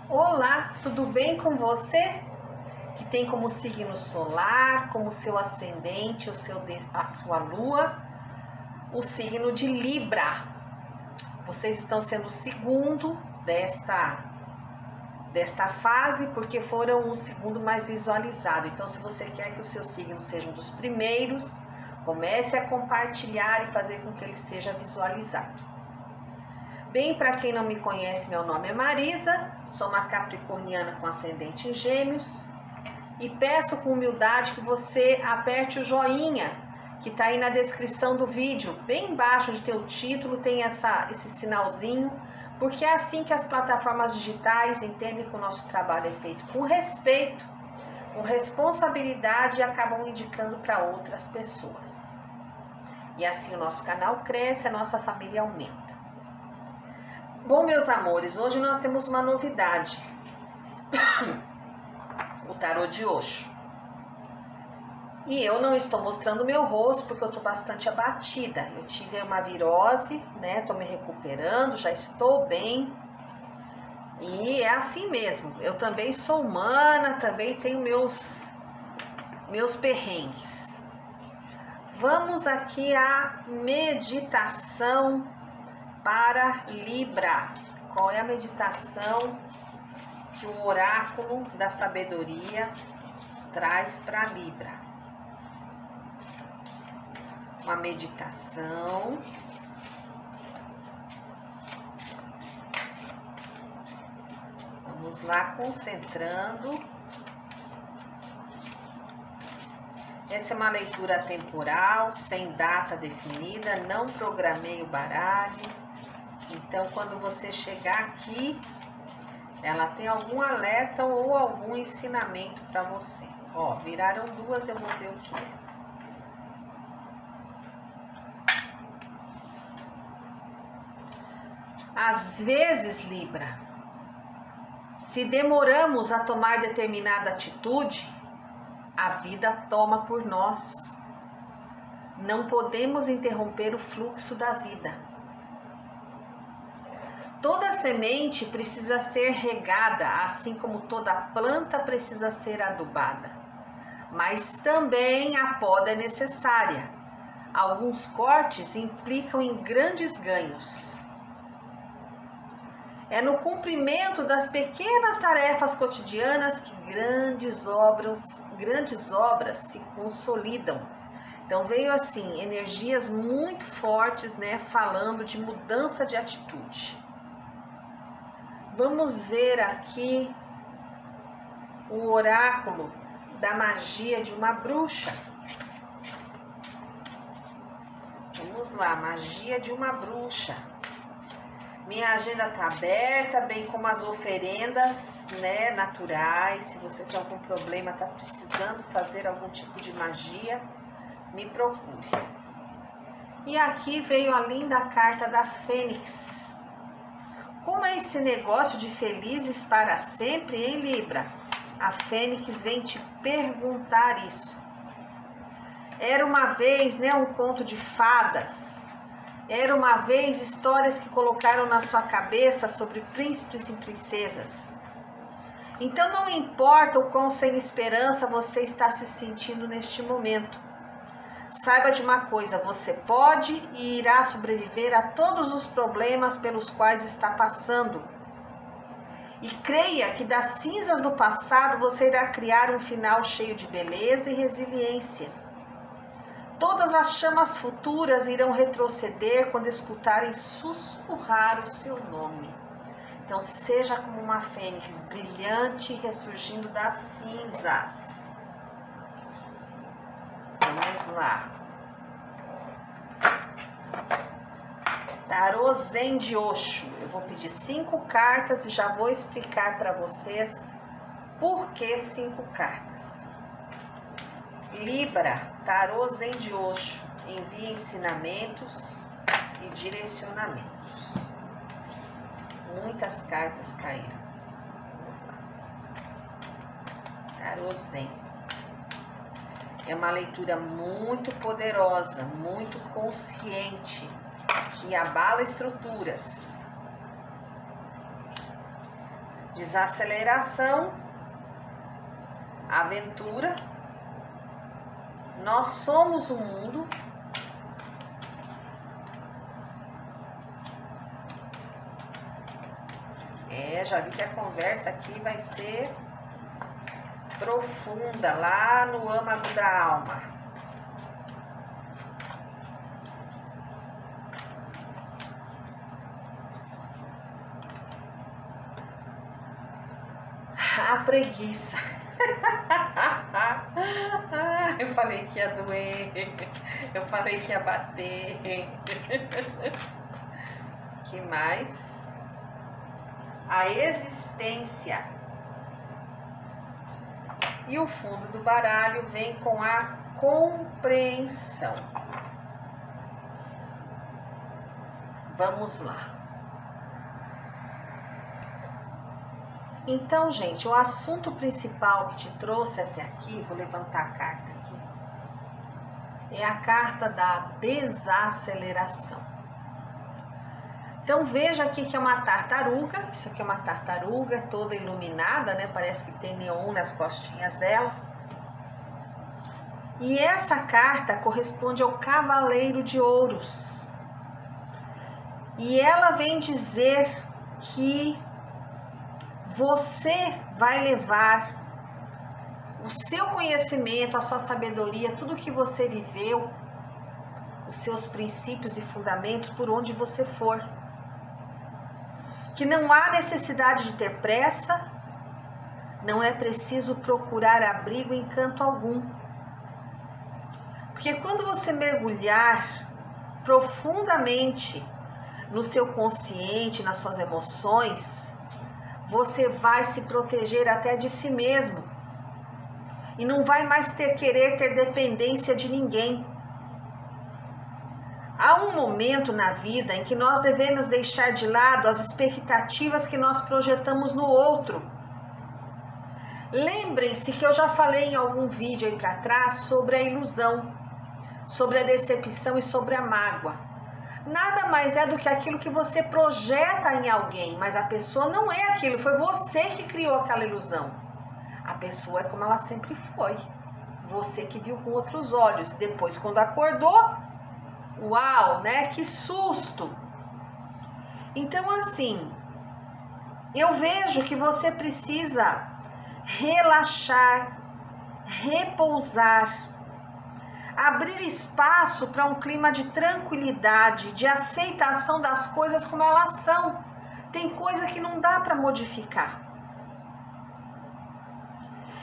Olá, tudo bem com você? Que tem como signo solar, como seu ascendente, a sua lua, o signo de Libra. Vocês estão sendo o segundo desta fase, porque foram o segundo mais visualizado. Então, se você quer que o seu signo seja um dos primeiros, comece a compartilhar e fazer com que ele seja visualizado. Bem, para quem não me conhece, meu nome é Marisa, sou uma capricorniana com ascendente em Gêmeos e peço com humildade que você aperte o joinha que está aí na descrição do vídeo. Bem embaixo de teu título tem esse sinalzinho, porque é assim que as plataformas digitais entendem que o nosso trabalho é feito com respeito, com responsabilidade e acabam indicando para outras pessoas. E assim o nosso canal cresce, a nossa família aumenta. Bom, meus amores, hoje nós temos uma novidade, o tarô de Osho. E eu não estou mostrando meu rosto porque eu estou bastante abatida. Eu tive uma virose, né? Estou me recuperando, já estou bem. E é assim mesmo, eu também sou humana, também tenho meus perrengues. Vamos aqui à meditação para Libra. Qual é a meditação que o oráculo da sabedoria traz para Libra? Uma meditação vamos lá, concentrando. Essa é uma leitura temporal, sem data definida, não programei o baralho. Então, quando você chegar aqui, ela tem algum alerta ou algum ensinamento para você. Ó, viraram duas, eu vou ver o que é. Às vezes, Libra, se demoramos a tomar determinada atitude, a vida toma por nós. Não podemos interromper o fluxo da vida. Toda semente precisa ser regada, assim como toda planta precisa ser adubada. Mas também a poda é necessária. Alguns cortes implicam em grandes ganhos. É no cumprimento das pequenas tarefas cotidianas que grandes obras se consolidam. Então veio assim, energias muito fortes, né, falando de mudança de atitude. Vamos ver aqui o oráculo da magia de uma bruxa. Vamos lá, magia de uma bruxa. Minha agenda está aberta, bem como as oferendas, né, naturais. Se você tem algum problema, está precisando fazer algum tipo de magia, me procure. E aqui veio a linda carta da Fênix. Como é esse negócio de felizes para sempre, hein, Libra? A Fênix vem te perguntar isso. Era uma vez, né, um conto de fadas. Era uma vez histórias que colocaram na sua cabeça sobre príncipes e princesas. Então não importa o quão sem esperança você está se sentindo neste momento. Saiba de uma coisa, você pode e irá sobreviver a todos os problemas pelos quais está passando. E creia que das cinzas do passado você irá criar um final cheio de beleza e resiliência. Todas as chamas futuras irão retroceder quando escutarem sussurrar o seu nome. Então seja como uma fênix brilhante ressurgindo das cinzas. Vamos lá. Tarô Zen de Osho. Eu vou pedir 5 cartas e já vou explicar para vocês por que 5 cartas. Libra, tarô Zen de Osho, envia ensinamentos e direcionamentos. Muitas cartas caíram. Tarô Zen. É uma leitura muito poderosa, muito consciente, que abala estruturas. Desaceleração, aventura. Nós somos o mundo. Já vi que a conversa aqui vai ser profunda, lá no âmago da alma. A preguiça. Eu falei que ia doer, eu falei que ia bater. Que mais? A existência. E o fundo do baralho vem com a compreensão. Vamos lá. Então, gente, o assunto principal que te trouxe até aqui, vou levantar a carta aqui, é a carta da desaceleração. Então, veja aqui que é uma tartaruga, isso aqui é uma tartaruga toda iluminada, né? Parece que tem neon nas costinhas dela. E essa carta corresponde ao Cavaleiro de Ouros. E ela vem dizer que você vai levar o seu conhecimento, a sua sabedoria, tudo que você viveu, os seus princípios e fundamentos por onde você for. Que não há necessidade de ter pressa, não é preciso procurar abrigo em canto algum. Porque quando você mergulhar profundamente no seu consciente, nas suas emoções, você vai se proteger até de si mesmo. E não vai mais querer ter dependência de ninguém. Há um momento na vida em que nós devemos deixar de lado as expectativas que nós projetamos no outro. Lembrem-se que eu já falei em algum vídeo aí para trás sobre a ilusão, sobre a decepção e sobre a mágoa. Nada mais é do que aquilo que você projeta em alguém, mas a pessoa não é aquilo, foi você que criou aquela ilusão. A pessoa é como ela sempre foi, você que viu com outros olhos, e depois quando acordou, uau, né? Que susto! Então, assim, eu vejo que você precisa relaxar, repousar, abrir espaço para um clima de tranquilidade, de aceitação das coisas como elas são. Tem coisa que não dá para modificar.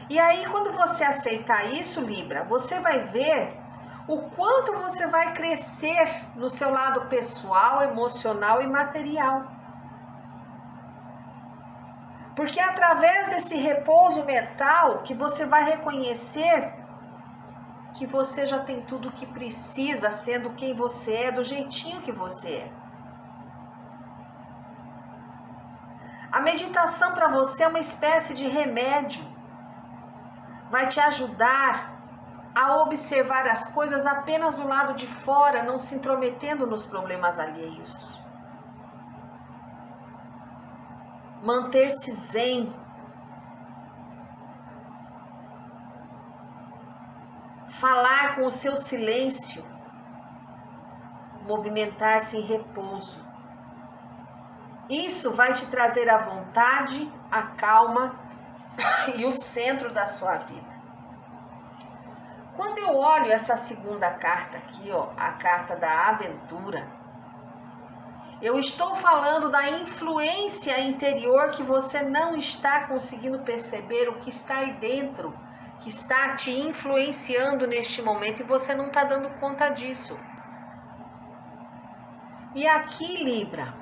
E aí, quando você aceitar isso, Libra, você vai ver o quanto você vai crescer no seu lado pessoal, emocional e material. Porque é através desse repouso mental que você vai reconhecer que você já tem tudo o que precisa, sendo quem você é, do jeitinho que você é. A meditação para você é uma espécie de remédio. Vai te ajudar a observar as coisas apenas do lado de fora, não se intrometendo nos problemas alheios. Manter-se zen. Falar com o seu silêncio. Movimentar-se em repouso. Isso vai te trazer a vontade, a calma e o centro da sua vida. Quando eu olho essa segunda carta aqui, ó, a carta da aventura, eu estou falando da influência interior que você não está conseguindo perceber, o que está aí dentro, que está te influenciando neste momento e você não está dando conta disso. E aqui, Libra,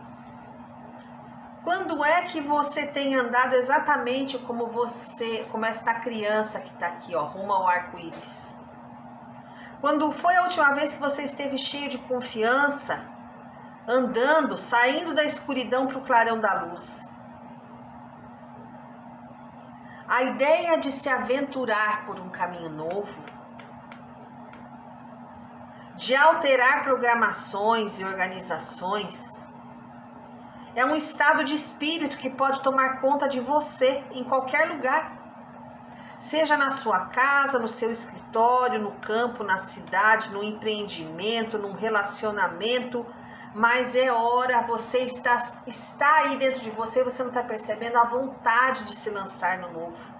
quando é que você tem andado exatamente como esta criança que está aqui, ó, rumo ao arco-íris? Quando foi a última vez que você esteve cheio de confiança, andando, saindo da escuridão para o clarão da luz? A ideia de se aventurar por um caminho novo, de alterar programações e organizações, é um estado de espírito que pode tomar conta de você em qualquer lugar. Seja na sua casa, no seu escritório, no campo, na cidade, no empreendimento, num relacionamento. Mas é hora, você está aí dentro de você, você não está percebendo a vontade de se lançar no novo.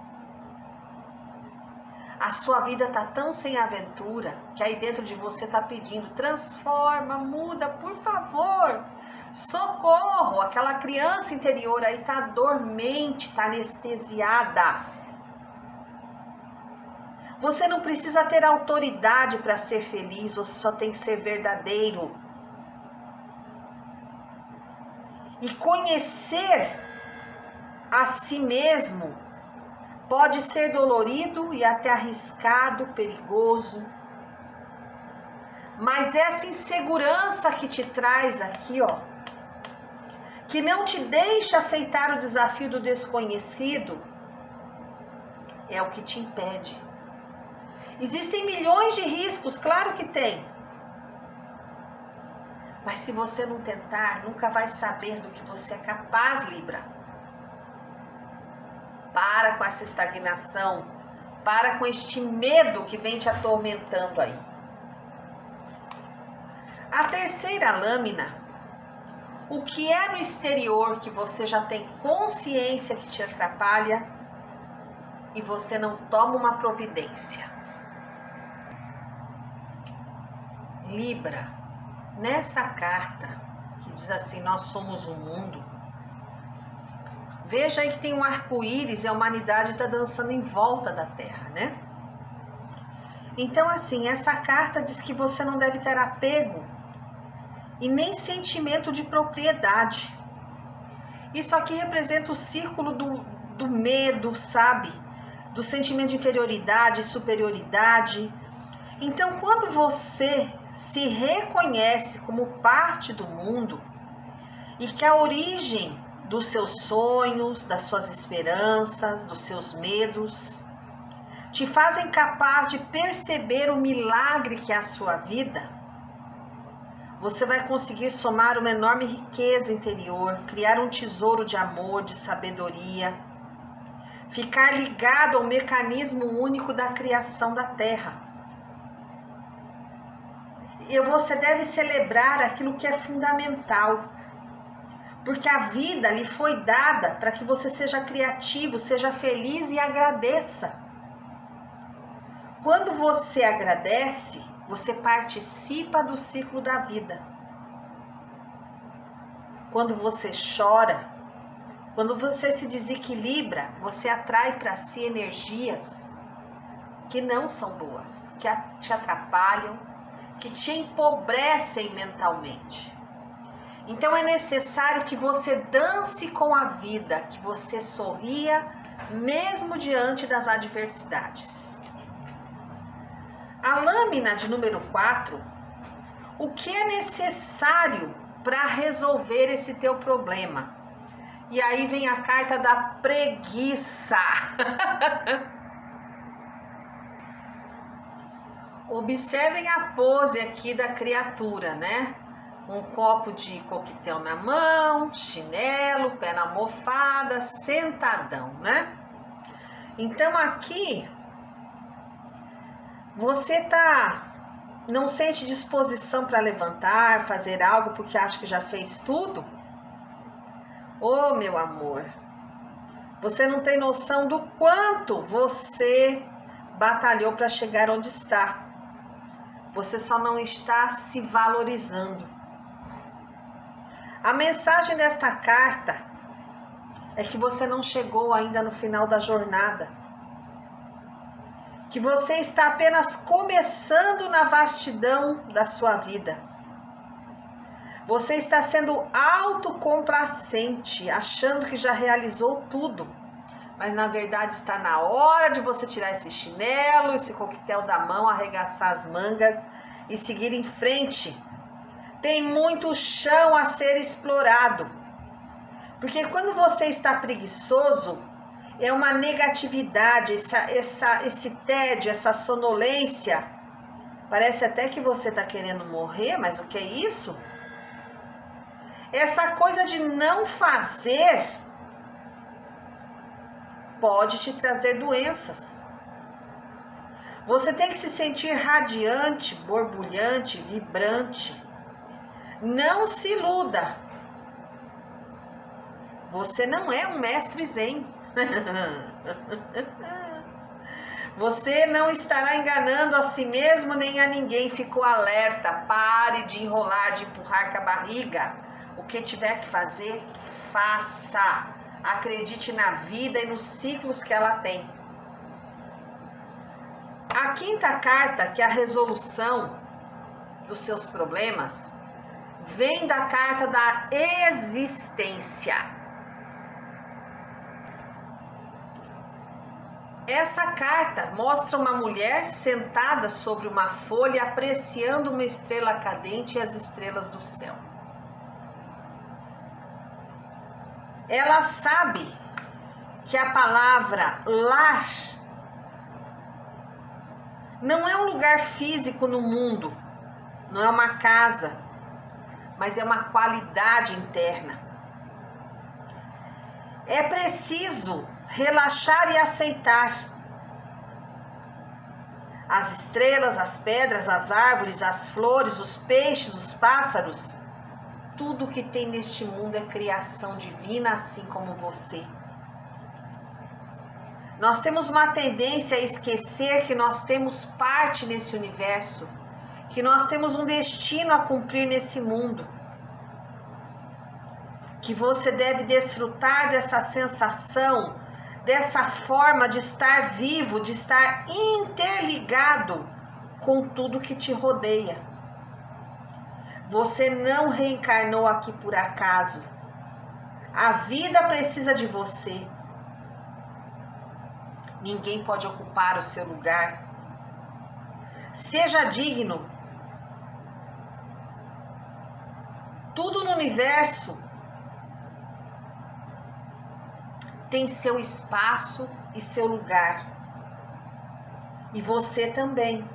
A sua vida está tão sem aventura que aí dentro de você está pedindo: transforma, muda, por favor. Socorro! Aquela criança interior aí está dormente, está anestesiada. Você não precisa ter autoridade para ser feliz, você só tem que ser verdadeiro. E conhecer a si mesmo pode ser dolorido e até arriscado, perigoso. Mas essa insegurança que te traz aqui, ó, que não te deixa aceitar o desafio do desconhecido, é o que te impede. Existem milhões de riscos, claro que tem. Mas se você não tentar, nunca vai saber do que você é capaz, Libra. Para com essa estagnação, para com este medo que vem te atormentando aí. A terceira lâmina, o que é no exterior que você já tem consciência que te atrapalha e você não toma uma providência. Libra, nessa carta que diz assim, nós somos o mundo, veja aí que tem um arco-íris e a humanidade está dançando em volta da Terra, né? Então assim, essa carta diz que você não deve ter apego e nem sentimento de propriedade. Isso aqui representa o círculo do medo, sabe? Do sentimento de inferioridade, superioridade. Então quando você se reconhece como parte do mundo e que a origem dos seus sonhos, das suas esperanças, dos seus medos, te fazem capaz de perceber o milagre que é a sua vida, você vai conseguir somar uma enorme riqueza interior, criar um tesouro de amor, de sabedoria, ficar ligado ao mecanismo único da criação da Terra. E você deve celebrar aquilo que é fundamental, porque a vida lhe foi dada para que você seja criativo, seja feliz e agradeça. Quando você agradece, você participa do ciclo da vida. Quando você chora, quando você se desequilibra, você atrai para si energias que não são boas, que te atrapalham, que te empobrecem mentalmente. Então é necessário que você dance com a vida, que você sorria mesmo diante das adversidades. A lâmina de número 4, o que é necessário para resolver esse teu problema? E aí vem a carta da preguiça. Observem a pose aqui da criatura, né? Um copo de coquetel na mão, chinelo, pé na almofada, sentadão, né? Então aqui você não sente disposição para levantar, fazer algo porque acha que já fez tudo? Oh, meu amor, você não tem noção do quanto você batalhou para chegar onde está. Você só não está se valorizando. A mensagem desta carta é que você não chegou ainda no final da jornada. Que você está apenas começando na vastidão da sua vida. Você está sendo autocomplacente, achando que já realizou tudo. Mas na verdade está na hora de você tirar esse chinelo, esse coquetel da mão, arregaçar as mangas e seguir em frente. Tem muito chão a ser explorado. Porque quando você está preguiçoso, é uma negatividade, esse tédio, essa sonolência. Parece até que você está querendo morrer, mas o que é isso? Essa coisa de não fazer pode te trazer doenças. Você tem que se sentir radiante, borbulhante, vibrante. Não se iluda. Você não é um mestre zen. Você não estará enganando a si mesmo nem a ninguém. Ficou alerta. Pare de enrolar, de empurrar com a barriga. O que tiver que fazer, faça. Acredite na vida e nos ciclos que ela tem. A quinta carta, que é a resolução dos seus problemas, vem da carta da existência. Essa carta mostra uma mulher sentada sobre uma folha, apreciando uma estrela cadente e as estrelas do céu. Ela sabe que a palavra lar não é um lugar físico no mundo, não é uma casa, mas é uma qualidade interna. É preciso relaxar e aceitar. As estrelas, as pedras, as árvores, as flores, os peixes, os pássaros, tudo que tem neste mundo é criação divina, assim como você. Nós temos uma tendência a esquecer que nós temos parte nesse universo, que nós temos um destino a cumprir nesse mundo, que você deve desfrutar dessa sensação, dessa forma de estar vivo, de estar interligado com tudo que te rodeia. Você não reencarnou aqui por acaso. A vida precisa de você. Ninguém pode ocupar o seu lugar. Seja digno. Tudo no universo tem seu espaço e seu lugar. E você também.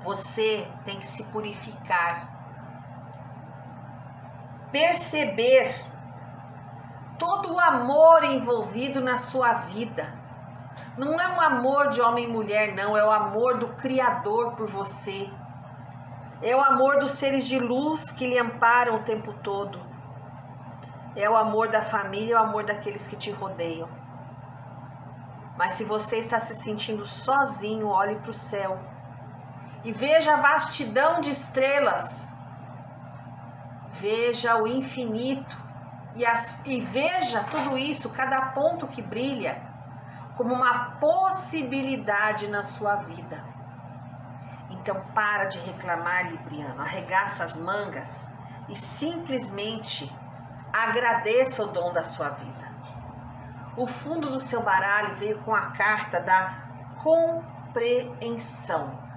Você tem que se purificar. Perceber todo o amor envolvido na sua vida. Não é um amor de homem e mulher, não. É o amor do Criador por você. É o amor dos seres de luz que lhe amparam o tempo todo. É o amor da família, é o amor daqueles que te rodeiam. Mas se você está se sentindo sozinho, olhe para o céu. E veja a vastidão de estrelas. Veja o infinito. E veja tudo isso, cada ponto que brilha, como uma possibilidade na sua vida. Então para de reclamar, Libriano, arregaça as mangas e simplesmente agradeça o dom da sua vida. O fundo do seu baralho veio com a carta da compreensão.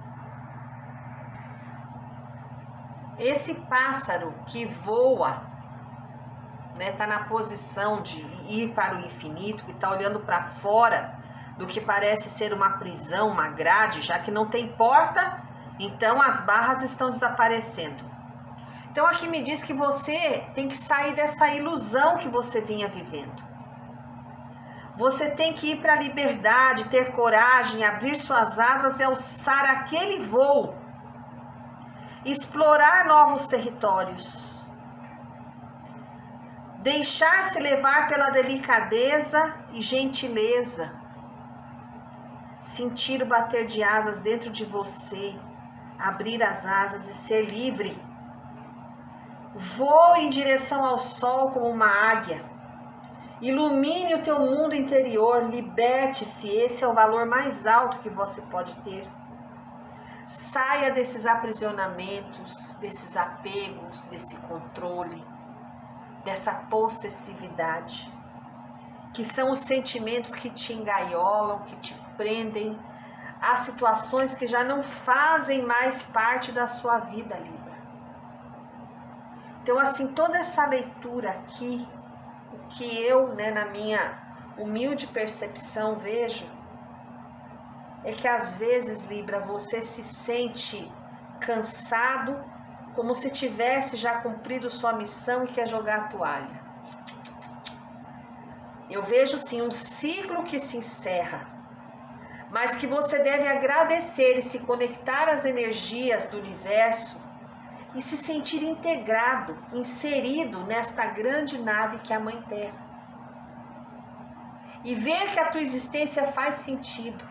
Esse pássaro que voa, tá na posição de ir para o infinito, que está olhando para fora do que parece ser uma prisão, uma grade, já que não tem porta, então as barras estão desaparecendo. Então aqui me diz que você tem que sair dessa ilusão que você vinha vivendo. Você tem que ir para a liberdade, ter coragem, abrir suas asas e alçar aquele voo. Explorar novos territórios. Deixar-se levar pela delicadeza e gentileza. Sentir o bater de asas dentro de você. Abrir as asas e ser livre. Voe em direção ao sol como uma águia. Ilumine o teu mundo interior. Liberte-se. Esse é o valor mais alto que você pode ter. Saia desses aprisionamentos, desses apegos, desse controle. dessa possessividade, que são os sentimentos que te engaiolam, que te prendem a situações que já não fazem mais parte da sua vida, Libra. Então, assim, toda essa leitura aqui, o que eu, na minha humilde percepção vejo, é que às vezes, Libra, você se sente cansado, como se tivesse já cumprido sua missão e quer jogar a toalha. Eu vejo sim um ciclo que se encerra, mas que você deve agradecer e se conectar às energias do universo e se sentir integrado, inserido nesta grande nave que é a Mãe Terra. E ver que a tua existência faz sentido.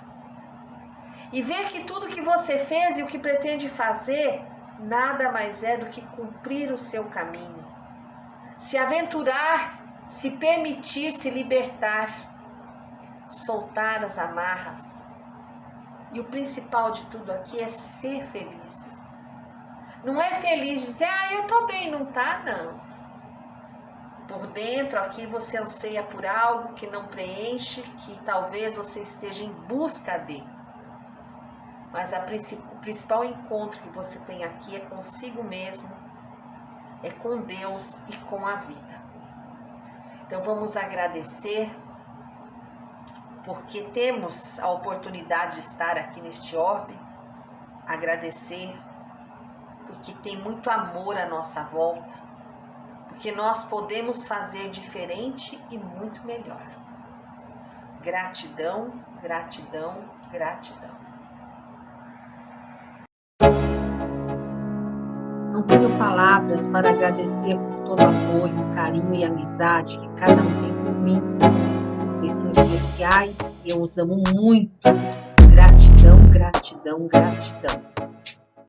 E ver que tudo que você fez e o que pretende fazer nada mais é do que cumprir o seu caminho. Se aventurar, se permitir se libertar, soltar as amarras. E o principal de tudo aqui é ser feliz. Não é feliz dizer, eu tô bem, não tá? Não. Por dentro aqui você anseia por algo que não preenche, que talvez você esteja em busca de. Mas o principal encontro que você tem aqui é consigo mesmo, é com Deus e com a vida. Então vamos agradecer, porque temos a oportunidade de estar aqui neste orbe, agradecer, porque tem muito amor à nossa volta, porque nós podemos fazer diferente e muito melhor. Gratidão, gratidão, gratidão. Não tenho palavras para agradecer por todo o apoio, carinho e amizade que cada um tem por mim. Vocês são especiais e eu os amo muito. Gratidão, gratidão, gratidão.